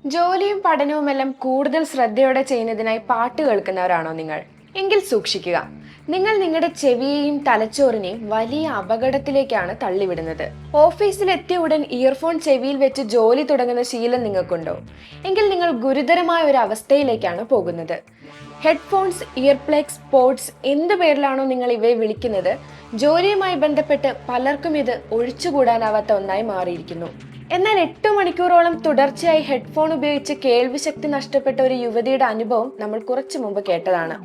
ജോലിയും പഠനവുമെല്ലാം കൂടുതൽ ശ്രദ്ധയോടെ ചെയ്യുന്നതിനായി പാട്ട് കേൾക്കുന്നവരാണോ നിങ്ങൾ? എങ്കിൽ സൂക്ഷിക്കുക. നിങ്ങൾ നിങ്ങളുടെ ചെവിയെയും തലച്ചോറിനെയും വലിയ അപകടത്തിലേക്കാണ് തള്ളിവിടുന്നത്. ഓഫീസിലെത്തിയ ഉടൻ ഇയർഫോൺ ചെവിയിൽ വെച്ച് ജോലി തുടങ്ങുന്ന ശീലം നിങ്ങൾക്കുണ്ടോ? എങ്കിൽ നിങ്ങൾ ഗുരുതരമായ ഒരു അവസ്ഥയിലേക്കാണ് പോകുന്നത്. ഹെഡ്ഫോൺസ്, ഇയർപ്ലഗ്സ്, പോഡ്സ് എന്ത് പേരിലാണോ നിങ്ങൾ ഇവയെ വിളിക്കുന്നത്, ജോലിയുമായി ബന്ധപ്പെട്ട് പലർക്കും ഇത് ഒഴിച്ചുകൂടാനാവാത്ത ഒന്നായി മാറിയിരിക്കുന്നു. എന്നാൽ 8 മണിക്കൂറോളം തുടർച്ചയായി ഹെഡ്ഫോൺ ഉപയോഗിച്ച് കേൾവിശക്തി നഷ്ടപ്പെട്ട ഒരു യുവതിയുടെ അനുഭവം നമ്മൾ കുറച്ചു മുമ്പ് കേട്ടതാണ്.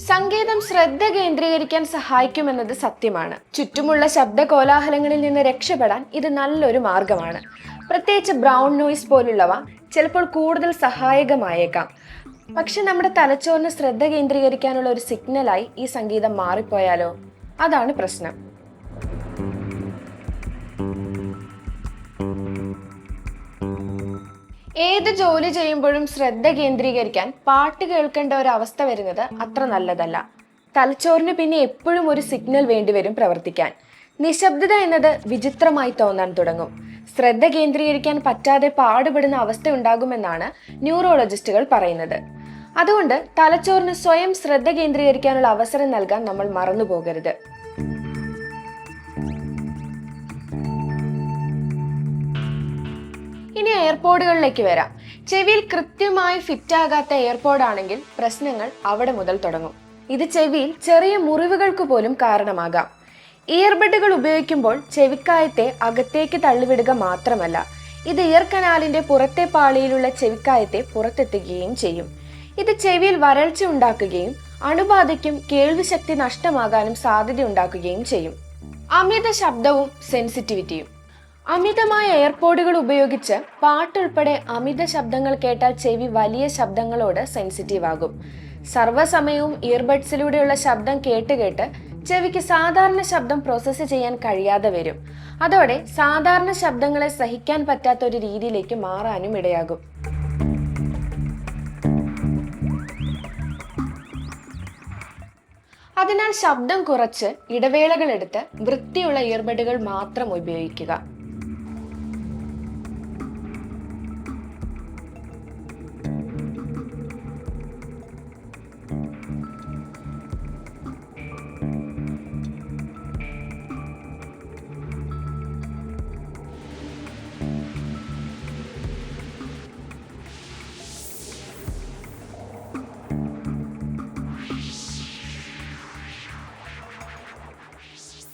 സംഗീതം ശ്രദ്ധ കേന്ദ്രീകരിക്കാൻ സഹായിക്കുമെന്നത് സത്യമാണ്. ചുറ്റുമുള്ള ശബ്ദ കോലാഹലങ്ങളിൽ നിന്ന് രക്ഷപ്പെടാൻ ഇത് നല്ലൊരു മാർഗമാണ്. പ്രത്യേകിച്ച് ബ്രൗൺ നോയ്സ് പോലുള്ളവ ചിലപ്പോൾ കൂടുതൽ സഹായകമായേക്കാം. പക്ഷെ നമ്മുടെ തലച്ചോറിന് ശ്രദ്ധ കേന്ദ്രീകരിക്കാനുള്ള ഒരു സിഗ്നലായി ഈ സംഗീതം മാറിപ്പോയാലോ? അതാണ് പ്രശ്നം. ഏത് ജോലി ചെയ്യുമ്പോഴും ശ്രദ്ധ കേന്ദ്രീകരിക്കാൻ പാട്ട് കേൾക്കേണ്ട ഒരു അവസ്ഥ വരുന്നത് അത്ര നല്ലതല്ല. തലച്ചോറിന് പിന്നെ എപ്പോഴും ഒരു സിഗ്നൽ വേണ്ടിവരും പ്രവർത്തിക്കാൻ. നിശബ്ദത എന്നത് വിചിത്രമായി തോന്നാൻ തുടങ്ങും. ശ്രദ്ധ കേന്ദ്രീകരിക്കാൻ പറ്റാതെ പാടുപെടുന്ന അവസ്ഥ ഉണ്ടാകുമെന്നാണ് ന്യൂറോളജിസ്റ്റുകൾ പറയുന്നത്. അതുകൊണ്ട് തലച്ചോറിന് സ്വയം ശ്രദ്ധ കേന്ദ്രീകരിക്കാനുള്ള അവസരം നൽകാൻ നമ്മൾ മറന്നു പോകരുത്. ഇനി എയർപോഡുകളിലേക്ക് വരാം. ചെവിയിൽ കൃത്യമായി ഫിറ്റ് ആകാത്ത എയർപോഡ് ആണെങ്കിൽ പ്രശ്നങ്ങൾ അവിടെ മുതൽ തുടങ്ങും. ഇത് ചെവിയിൽ ചെറിയ മുറിവുകൾക്ക് പോലും കാരണമാകാം. ഇയർബഡുകൾ ഉപയോഗിക്കുമ്പോൾ ചെവിക്കായത്തെ അകത്തേക്ക് തള്ളിവിടുക മാത്രമല്ല, ഇത് ഇയർ കനാലിന്റെ പുറത്തെ പാളിയിലുള്ള ചെവിക്കായത്തെ പുറത്തെത്തിക്കുകയും ചെയ്യും. ഇത് ചെവിയിൽ വരൾച്ച ഉണ്ടാക്കുകയും അണുബാധയ്ക്കും കേൾവിശക്തി നഷ്ടമാകാനും സാധ്യത ഉണ്ടാക്കുകയും ചെയ്യും. അമിത ശബ്ദവും സെൻസിറ്റിവിറ്റിയും. അമിതമായ എയർപോഡുകൾ ഉപയോഗിച്ച് പാട്ടുൾപ്പെടെ അമിത ശബ്ദങ്ങൾ കേട്ടാൽ ചെവി വലിയ ശബ്ദങ്ങളോട് സെൻസിറ്റീവ് ആകും. സർവ്വസമയവും ഇയർബഡ്സിലൂടെയുള്ള ശബ്ദം കേട്ട് ചെവിക്ക് സാധാരണ ശബ്ദം പ്രോസസ്സ് ചെയ്യാൻ കഴിയാതെ വരും. അതോടെ സാധാരണ ശബ്ദങ്ങളെ സഹിക്കാൻ പറ്റാത്ത ഒരു രീതിയിലേക്ക് മാറാനും ഇടയാകും. അതിനാൽ ശബ്ദം കുറച്ച് ഇടവേളകൾ എടുത്ത് വൃത്തിയുള്ള ഇയർബഡുകൾ മാത്രം ഉപയോഗിക്കുക.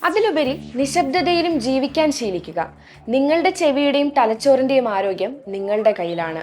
അതിലുപരി നിശബ്ദതയിലും ജീവിക്കാൻ ശീലിക്കുക. നിങ്ങളുടെ ചെവിയുടെയും തലച്ചോറിന്റെയും ആരോഗ്യം നിങ്ങളുടെ കയ്യിലാണ്.